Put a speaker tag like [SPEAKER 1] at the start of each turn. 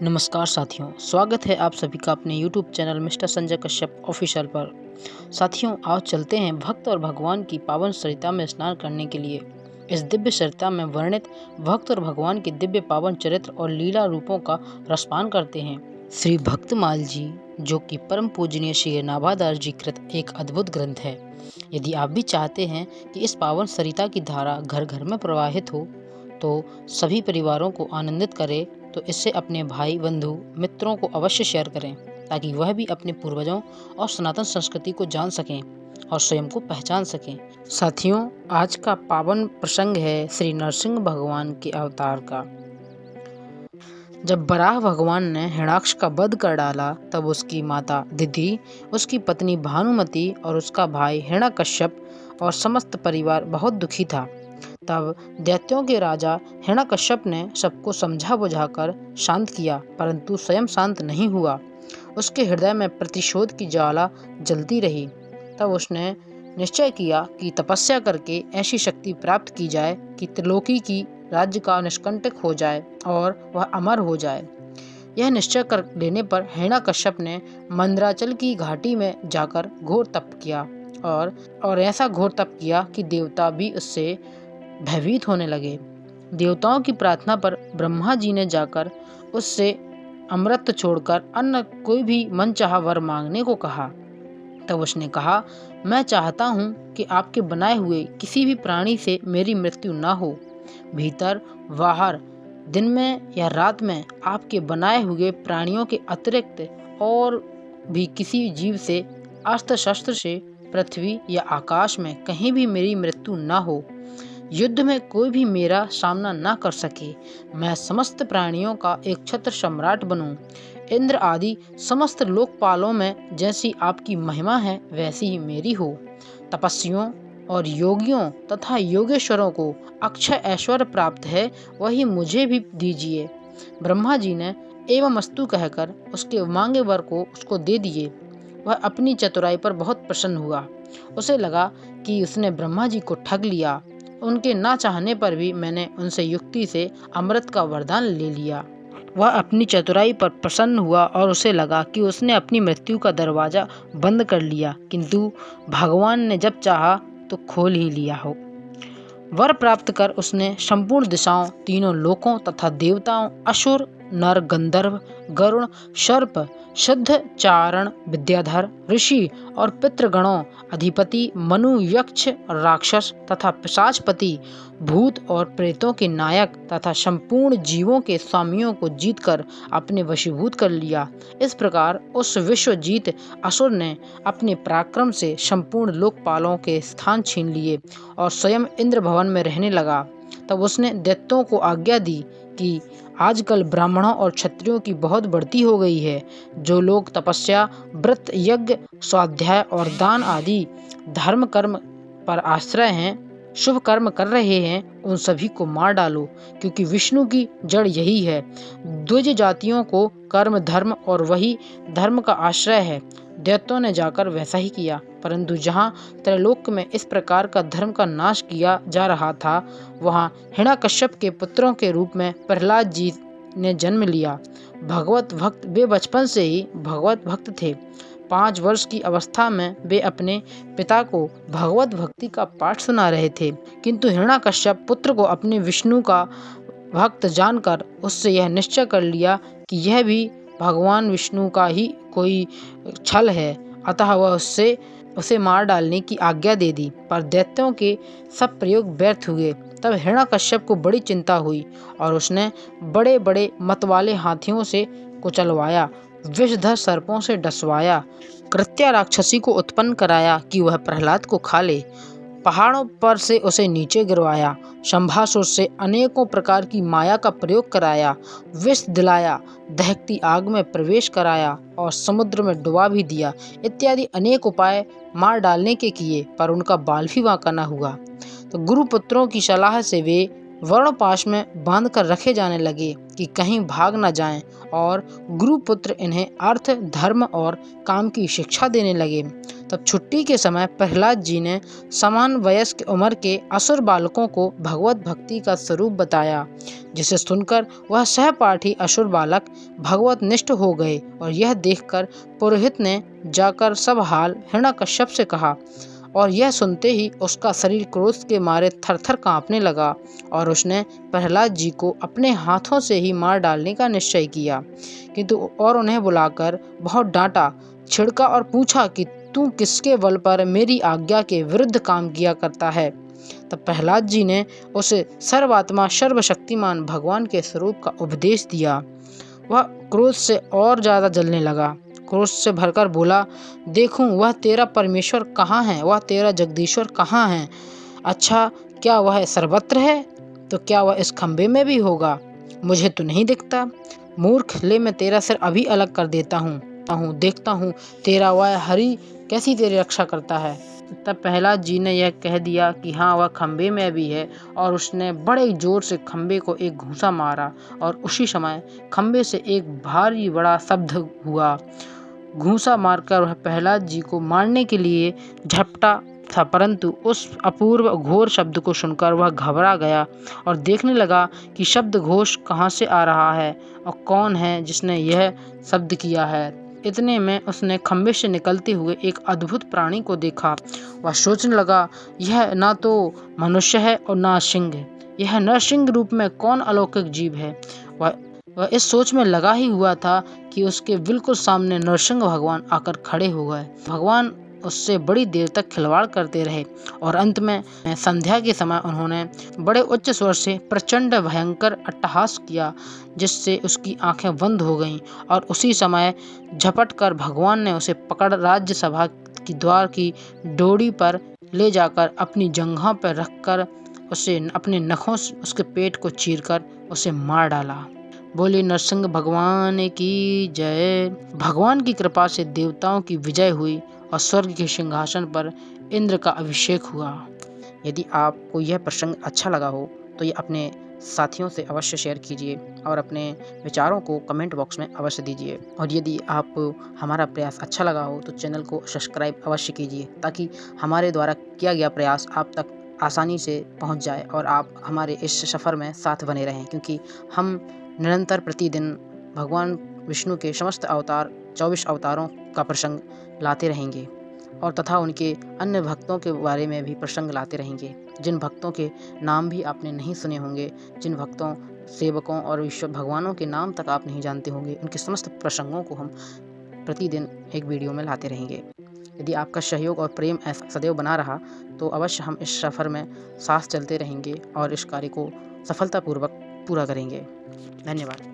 [SPEAKER 1] नमस्कार साथियों, स्वागत है आप सभी का अपने YouTube channel mister Sanjay Kashyap official पर। साथियों, आओ चलते हैं भक्त और भगवान की पावन सरिता में स्नान करने के लिए। इस दिव्य सरिता में वर्णित भक्त और भगवान के दिव्य पावन चरित्र और लीला रूपों का रसपान करते हैं। श्री भक्तमाल जी, जो कि परम पूजनीय श्री नाभादास जी कृत एक अद्भुत ग्रंथ है। यदि आप भी चाहते हैं कि इस पावन सरिता की धारा घर घर में प्रवाहित हो, तो सभी परिवारों को आनंदित करे, तो इससे अपने भाई बंधु मित्रों को अवश्य शेयर करें, ताकि वह भी अपने पूर्वजों और सनातन संस्कृति को जान सकें और स्वयं को पहचान सकें। साथियों, आज का पावन प्रसंग है श्री नरसिंह भगवान के अवतार का। जब बराह भगवान ने हिरण्याक्ष का वध कर डाला, तब उसकी माता दिति, उसकी पत्नी भानुमति और उसका भाई हिरण्यकश्यप और समस्त परिवार बहुत दुखी था। तब दैत्यों के राजा हिरण्यकश्यप ने सबको समझा बुझाकर शांत किया, परंतु स्वयं शांत नहीं हुआ। उसके हृदय में प्रतिशोध की ज्वाला जलती रही। तब उसने निश्चय किया कि तपस्या करके ऐसी शक्ति प्राप्त की जाए कि त्रिलोकी की राज्य का निष्कंटक हो जाए और वह अमर हो जाए। यह निश्चय कर लेने पर हिरण्यकश्यप ने मंदराचल की घाटी में जाकर घोर तप किया और ऐसा घोर तप किया कि देवता भी उससे भयभीत होने लगे। देवताओं की प्रार्थना पर ब्रह्मा जी ने जाकर उससे अमृत छोड़कर अन्य कोई भी मनचाहा वर मांगने को कहा। तब उसने कहा, मैं चाहता हूँ कि आपके बनाए हुए किसी भी प्राणी से मेरी मृत्यु न हो। भीतर बाहर, दिन में या रात में आपके बनाए हुए प्राणियों के अतिरिक्त और भी किसी जीव से, अस्त्र शस्त्र से पृथ्वी या आकाश में कहीं भी मेरी मृत्यु न हो। युद्ध में कोई भी मेरा सामना न कर सके। मैं समस्त प्राणियों का एक छत्र सम्राट बनूं। इंद्र आदि समस्त लोकपालों में जैसी आपकी महिमा है, वैसी ही मेरी हो। तपस्वियों और योगियों तथा योगेश्वरों को अक्षय ऐश्वर्य प्राप्त है, वही मुझे भी दीजिए। ब्रह्मा जी ने एवमस्तु कहकर उसके मांगे वर को उसको दे दिए। वह अपनी चतुराई पर बहुत प्रसन्न हुआ। उसे लगा कि उसने ब्रह्मा जी को ठग लिया। उनके ना चाहने पर भी मैंने उनसे युक्ति से अमृत का वरदान ले लिया। वह अपनी चतुराई पर प्रसन्न हुआ और उसे लगा कि उसने अपनी मृत्यु का दरवाजा बंद कर लिया, किंतु भगवान ने जब चाहा तो खोल ही लिया हो। वर प्राप्त कर उसने संपूर्ण दिशाओं, तीनों लोकों तथा देवताओं, असुर, नर, गंधर्व, गरुण, सर्प, सिद्ध, चारण, विद्याधर, ऋषि और पितृगणों, अधिपति, मनु, यक्ष, राक्षस तथा पिशाचपति, भूत और प्रेतों के नायक तथा संपूर्ण जीवों के स्वामियों को जीतकर अपने वशीभूत कर लिया। इस प्रकार उस विश्वजीत असुर ने अपने पराक्रम से संपूर्ण लोकपालों के स्थान छीन लिए और स्वयं इंद्र भवन में रहने लगा। तब उसने दैत्यों को आज्ञा दी कि आजकल ब्राह्मणों और क्षत्रियों की बहुत बढ़ती हो गई है। जो लोग तपस्या, व्रत, यज्ञ, स्वाध्याय और दान आदि धर्म कर्म पर आश्रय हैं, शुभ कर्म कर रहे हैं, उन सभी को मार डालो, क्योंकि विष्णु की जड़ यही है। द्विज जातियों को कर्म धर्म और वही धर्म का आश्रय है। दैत्यों ने जाकर वैसा ही किया, परंतु जहाँ त्रैलोक में इस प्रकार का धर्म का नाश किया जा रहा था, वहाँ हिरण्यकश्यप के पुत्रों के रूप में प्रहलाद जी ने जन्म लिया। भगवत भक्त वे बचपन से ही भगवत भक्त थे। 5 वर्ष की अवस्था में वे अपने पिता को भगवत भक्ति का पाठ सुना रहे थे, किंतु हिरण्यकश्यप पुत्र को अपने विष्णु का भक्त जानकर उससे यह निश्चय कर लिया कि यह भी भगवान विष्णु का ही कोई छल है, अतः वह उसे मार डालने की आज्ञा दे दी। पर दैत्यों के सब प्रयोग व्यर्थ हुए। तब हिरण्यकश्यप को बड़ी चिंता हुई और उसने बड़े बड़े मतवाले हाथियों से कुचलवाया, विषधर सर्पों से डसवाया, कृत्या राक्षसी को उत्पन्न कराया कि वह प्रहलाद को खा ले, पहाड़ों पर से उसे नीचे गिरवाया, शंभासुर से अनेकों प्रकार की माया का प्रयोग कराया, विष दिलाया, दहकती आग में प्रवेश कराया और समुद्र में डुबा भी दिया, इत्यादि अनेक उपाय मार डालने के किए, पर उनका बाल भी बांका न हुआ। तो गुरुपुत्रों की सलाह से वे वर्ण पाश में बांधकर रखे जाने लगे कि कहीं भाग न जाएं, और गुरुपुत्र इन्हें अर्थ, धर्म और काम की शिक्षा देने लगे। तब छुट्टी के समय प्रहलाद जी ने समान वयस्क उम्र के असुर बालकों को भगवत भक्ति का स्वरूप बताया, जिसे सुनकर वह सहपाठी असुर बालक भगवत निष्ठ हो गए। और यह देखकर पुरोहित ने जाकर सब हाल हिरण्यकश्यप से कहा, और यह सुनते ही उसका शरीर क्रोध के मारे थरथर कांपने लगा, और उसने प्रहलाद जी को अपने हाथों से ही मार डालने का निश्चय किया। किंतु और उन्हें बुलाकर बहुत डांटा, छिड़का और पूछा कि तू किसके बल पर मेरी आज्ञा के विरुद्ध काम किया करता है। तब प्रहलाद जी ने उसे सर्वात्मा सर्वशक्तिमान भगवान के स्वरूप का उपदेश दिया। वह क्रोध से और ज्यादा जलने लगा, क्रोध से भरकर बोला, देखूं वह तेरा परमेश्वर कहाँ है, वह तेरा जगदीश्वर कहाँ है? अच्छा, क्या वह सर्वत्र है? तो क्या वह इस खंबे में भी होगा? मुझे तो नहीं दिखता। मूर्ख, ले मैं तेरा सिर अभी अलग कर देता हूँ, देखता हूँ तेरा वह हरि कैसी तेरी रक्षा करता है। तब प्रहलाद जी ने यह कह दिया कि हाँ, वह खंबे में भी है, और उसने बड़े जोर से खंबे को एक घूंसा मारा, और उसी समय खंबे से एक भारी बड़ा शब्द हुआ। घूंसा मारकर वह प्रहलाद जी को मारने के लिए झपटा था, परंतु उस अपूर्व घोर शब्द को सुनकर वह घबरा गया और देखने लगा कि शब्द घोष कहाँ से आ रहा है और कौन है जिसने यह शब्द किया है। इतने में उसने खंबे से निकलते हुए एक अद्भुत प्राणी को देखा। वह सोचने लगा, यह ना तो मनुष्य है और ना सिंह, यह नरसिंह रूप में कौन अलौकिक जीव है। वह इस सोच में लगा ही हुआ था कि उसके बिल्कुल सामने नरसिंह भगवान आकर खड़े हो गए। भगवान उससे बड़ी देर तक खिलवाड़ करते रहे, और अंत में संध्या के समय उन्होंने बड़े उच्च स्वर से प्रचंड भयंकर अट्टहास किया, जिससे उसकी आंखें बंद हो गईं। और उसी समय झपट कर भगवान ने उसे पकड़ राज्यसभा की द्वार की डोरी पर ले जाकर अपनी जंघा पर रखकर उसे अपने नखों से उसके पेट को चीरकर उसे मार डाला। बोले नरसिंह भगवान की जय। भगवान की कृपा से देवताओं की विजय हुई और स्वर्ग के सिंहासन पर इंद्र का अभिषेक हुआ। यदि आपको यह प्रसंग अच्छा लगा हो तो ये अपने साथियों से अवश्य शेयर कीजिए और अपने विचारों को कमेंट बॉक्स में अवश्य दीजिए। और यदि आप हमारा प्रयास अच्छा लगा हो तो चैनल को सब्सक्राइब अवश्य कीजिए, ताकि हमारे द्वारा किया गया प्रयास आप तक आसानी से पहुंच जाए और आप हमारे इस सफ़र में साथ बने रहें, क्योंकि हम निरंतर प्रतिदिन भगवान विष्णु के समस्त अवतार 24 अवतारों का प्रसंग लाते रहेंगे, और तथा उनके अन्य भक्तों के बारे में भी प्रसंग लाते रहेंगे, जिन भक्तों के नाम भी आपने नहीं सुने होंगे, जिन भक्तों, सेवकों और ईश्वर भगवानों के नाम तक आप नहीं जानते होंगे, उनके समस्त प्रसंगों को हम प्रतिदिन एक वीडियो में लाते रहेंगे। यदि आपका सहयोग और प्रेम ऐसा सदैव बना रहा तो अवश्य हम इस सफ़र में साथ चलते रहेंगे और इस कार्य को सफलतापूर्वक पूरा करेंगे। धन्यवाद।